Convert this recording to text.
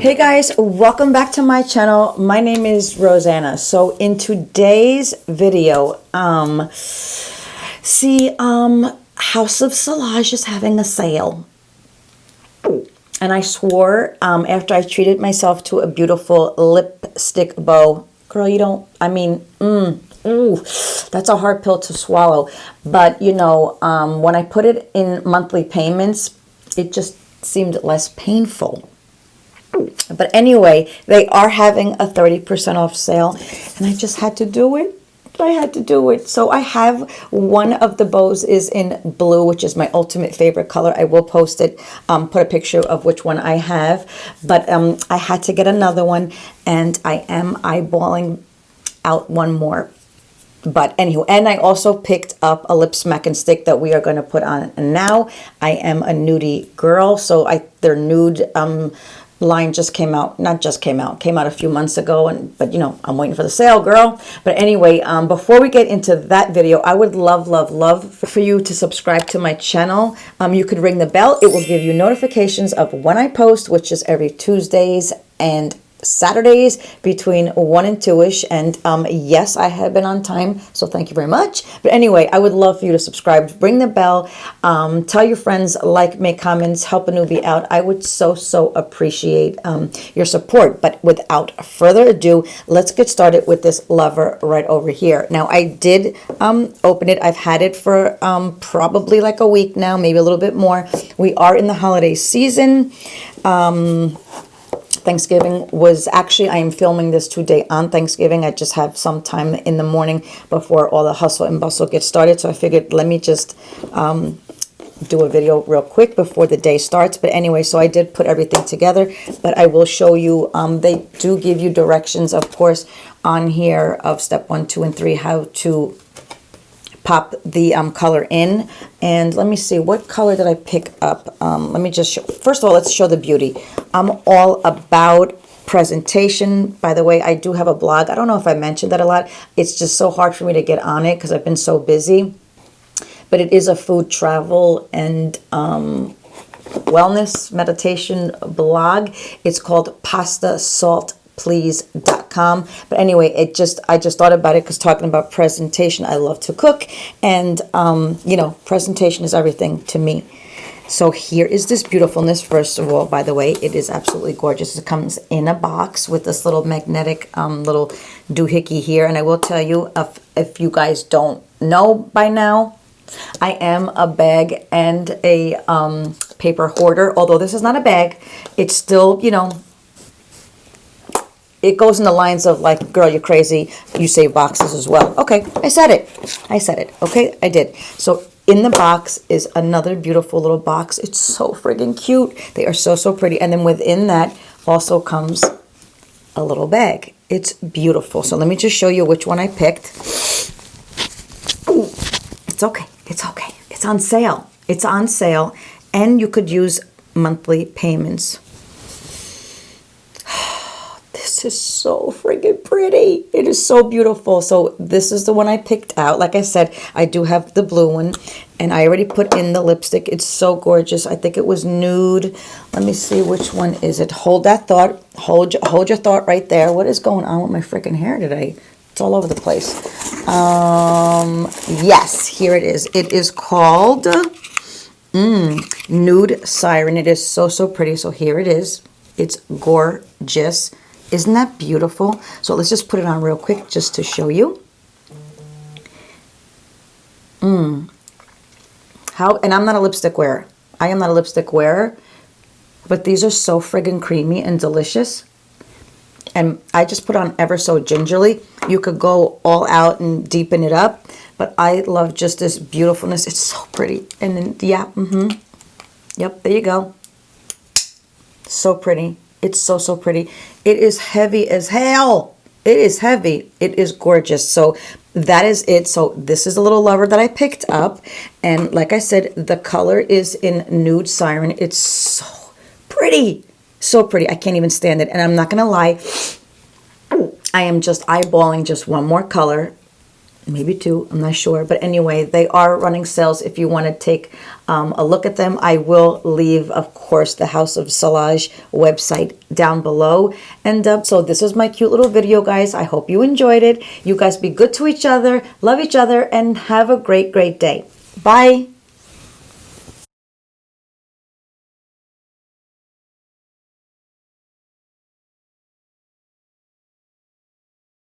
Hey guys, welcome back to my channel. My name is Rosanna. So in today's video, House of Sillage is having a sale. And I swore after I treated myself to a beautiful lipstick bow. Girl, you don't, I mean, ooh, that's a hard pill to swallow. But you know, when I put it in monthly payments, it just seemed less painful. But anyway, they are having a 30% off sale, and I just had to do it. I had to do it. So I have one of the bows is in blue, which is my ultimate favorite color. I will post it, put a picture of which one I have. But I had to get another one, and I am eyeballing out one more. But anywho, and I also picked up a lip smacking stick that we are going to put on. And now I am a nudie girl, so their nude line just came out, came out a few months ago, but you know, I'm waiting for the sale, girl. But anyway, before we get into that video, I would love for you to subscribe to my channel. You could ring the bell. It will give you notifications of when I post, which is every Tuesdays and Saturdays between 1 and 2ish. And yes, I have been on time, so thank you very much. But anyway, I would love for you to subscribe, ring the bell, tell your friends, like, make comments, help a newbie out. I would so appreciate your support. But without further ado, let's get started with this lover right over here. Now I did open it. I've had it for probably like a week now, maybe a little bit more. We are in the holiday season. Thanksgiving was actually, I am filming this today on Thanksgiving. I just have some time in the morning before all the hustle and bustle gets started. So I figured, let me just do a video real quick before the day starts. But anyway, so I did put everything together, but I will show you, they do give you directions, of course, on here of step 1, 2, and 3, how to pop the color in. And let me see, what color did I pick up? Let me just show, first of all, let's show the beauty. I'm all about presentation. By the way, I do have a blog. I don't know if I mentioned that a lot. It's just so hard for me to get on it because I've been so busy. But it is a food, travel, and wellness meditation blog. It's called pastasaltplease.com. But anyway, I just thought about it because talking about presentation, I love to cook, and you know, presentation is everything to me. So here is this beautifulness. First of all, by the way, it is absolutely gorgeous. It comes in a box with this little magnetic little doohickey here. And I will tell you, if you guys don't know by now, I am a bag and a paper hoarder. Although this is not a bag, it's still, you know, it goes in the lines of like, girl, you're crazy. You save boxes as well. Okay, I said it. Okay, I did. So in the box is another beautiful little box. It's so friggin' cute. They are so pretty. And then within that also comes a little bag. It's beautiful. So let me just show you which one I picked. Ooh, it's okay. It's okay. It's on sale. It's on sale. And you could use monthly payments. This is so friggin' pretty. It is so beautiful. So this is the one I picked out. Like I said, I do have the blue one, and I already put in the lipstick. It's so gorgeous. I think it was Nude. Let me see, which one is it? Hold that thought. Hold your thought right there. What is going on with my freaking hair today? It's all over the place. Yes, here it is. It is called Nude Siren. It is so pretty. So here it is. It's gorgeous. Isn't that beautiful? So let's just put it on real quick just to show you. And I'm not a lipstick wearer. I am not a lipstick wearer, but these are so friggin' creamy and delicious. And I just put on ever so gingerly. You could go all out and deepen it up, but I love just this beautifulness. It's so pretty. And then, yeah, yep, there you go. So pretty. It's so pretty. It is heavy as hell. It is heavy. It is gorgeous. So that is it. So this is a little lover that I picked up. And like I said, the color is in Nude Siren. It's so pretty. So pretty. I can't even stand it. And I'm not going to lie, I am just eyeballing just one more color. maybe 2, I'm not sure. But anyway, they are running sales if you want to take a look at them. I will leave, of course, the House of Sillage website down below. And so this is my cute little video, guys. I hope you enjoyed it. You guys be good to each other, love each other, and have a great, great day. Bye.